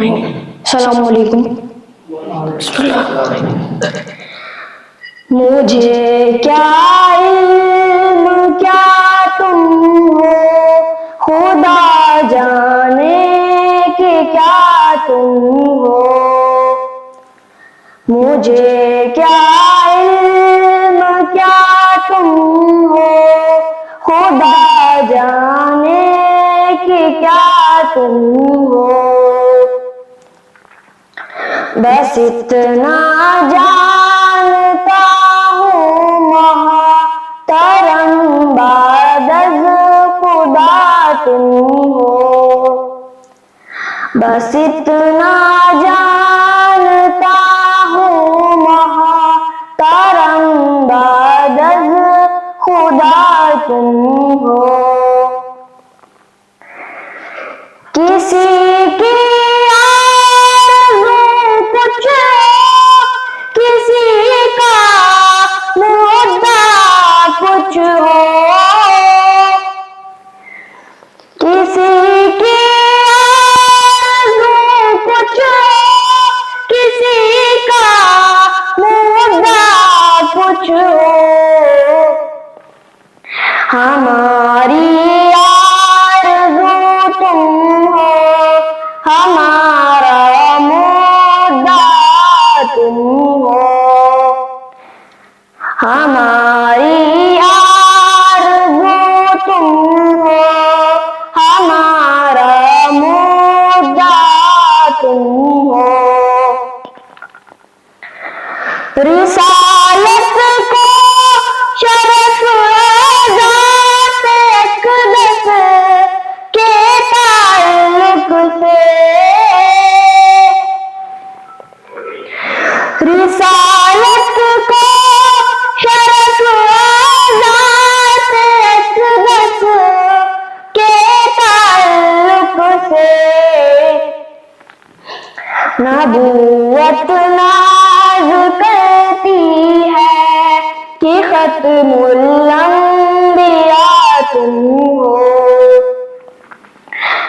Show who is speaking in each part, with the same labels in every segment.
Speaker 1: अस्सलाम वालेकुम। मुझे क्या इल्म क्या तुम हो, खुदा जाने कि क्या तुम हो। मुझे क्या इल्म क्या तुम हो, खुदा जाने कि क्या तुम हो। बस इतना जानता हूँ मोहतरम बादज़ खुदा तुम हो। बस इतना जानता हूँ मोहतरम बादज़ खुदा तुम हो। किसी की कुछ हो, किसी का मुद्दा कुछ हो। किसी की आरज़ू कुछ हो, किसी का मुद्दा कुछ हो। हमारी आरज़ू तुम हो, हमारा मुद्दा तुम हो। हमारी आरज़ू तुम हो, हमारा मुद्दा तुम हो। रिसालत को शरफ़ ज़ात अक़दस के ताल्लुक़ से, रिसालत को शरफ़ ज़ात अक़दस के ताल्लुक़ से। नबूवत नाज़ करती है कि ख़त्मुल अंबिया तुम हो।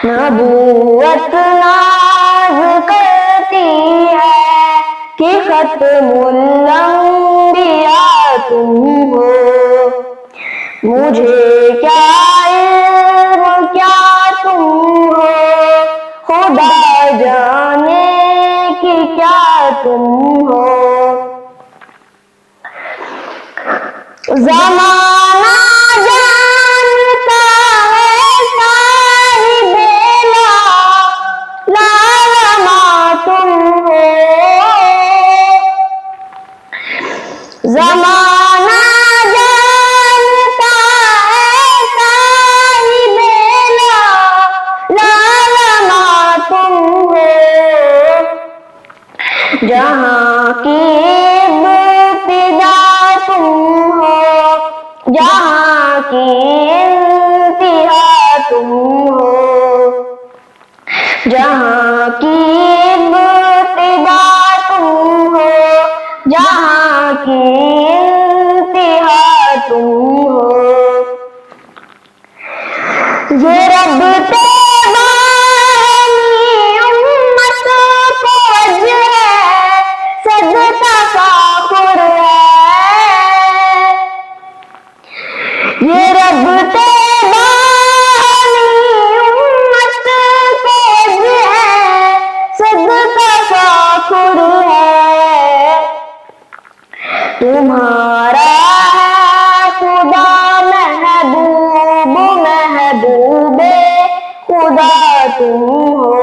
Speaker 1: नबूवत नाज़ करती है कि ख़त्मुल अंबिया तुम हो। मुझे क्या इल्म क्या तुम हो, खुदा जाने कि क्या तुम हो। ज़माना जानता है साहिबे लालमा तुम हो। ज़माना जानता है साहिबे लालमा तुम हो। जहाँ की इब्तिदा तुम हो, जहाँ की इंतिहा तुम हो। जहाँ की इब्तिदा तुम हो, जहाँ की इंतिहा तुम हो। ये रब उम्मत को अज्र है, सजदा फाखुर है। ये रब उम्मत को अज्र है, सजदा फाखुर है। तुम्हारा खुदा महबूब महबूबे खुदा तुम हो।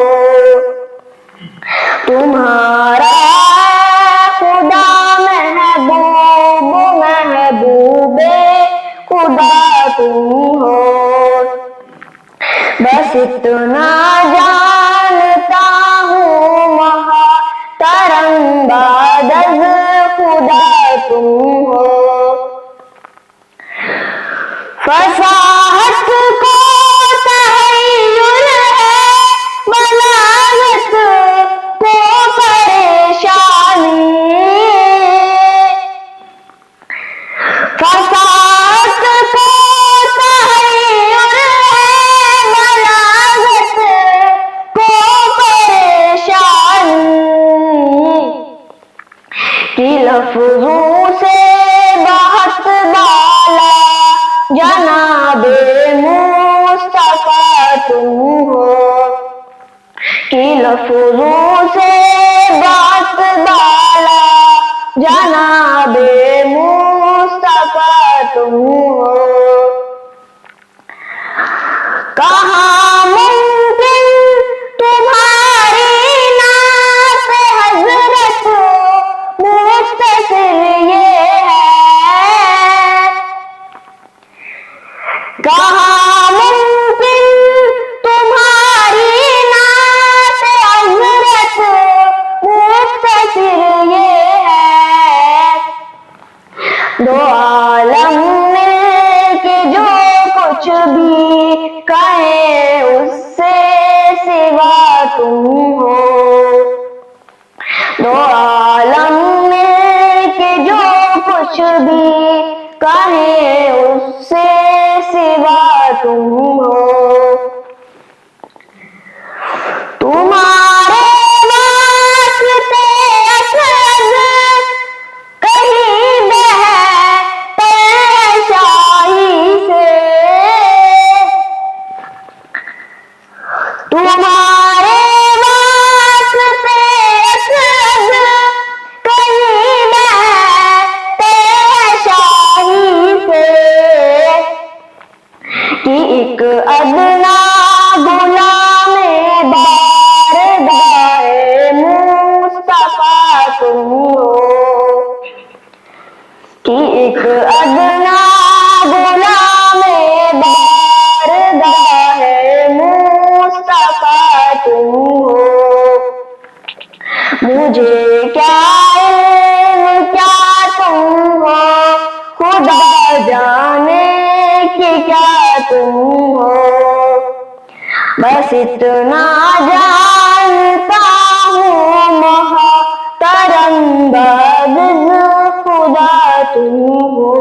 Speaker 1: तुम्हारा खुदा महबूब महबूबे खुदा तुम हो। बस इतना जानता हूँ मोहतरम बादज़ खुदा तुम हो। फसाहत को तहय्युर है, बलागत को परेशानी। फसाहत को तहय्युर है, बलागत को परेशानी। लफ्जों से बात डाला, जनाबे मुस्तफा तुम हो। कहाँ मुमकिन तुम्हारी नात हजरत, मुख्तसर ये है। कहाँ मुमकिन तुम्हारी नात हजरत, मुख्तसर ये है। दो आलम मिलके जो कुछ भी कहे उससे सिवा तुम हो। दो आलम मिलके जो कुछ भी कहे उससे सिवा तुम हो। तुम्हारे वास्ते असद कहीं बहते शाही से। तुम्हारे वास्ते असद कहीं बहते शाही से, कि एक अदना गुलाम बारगाहे मुस्तफा तुम हो। कि एक अदना गुलाम बारगाहे मुस्तफा तुम हो। मुझे क्या इल्म क्या तुम हो, खुदा जाने कि क्या तुम हो। बस इतना जानता हूँ मोहतरम बाज़ खुदा तुम हो।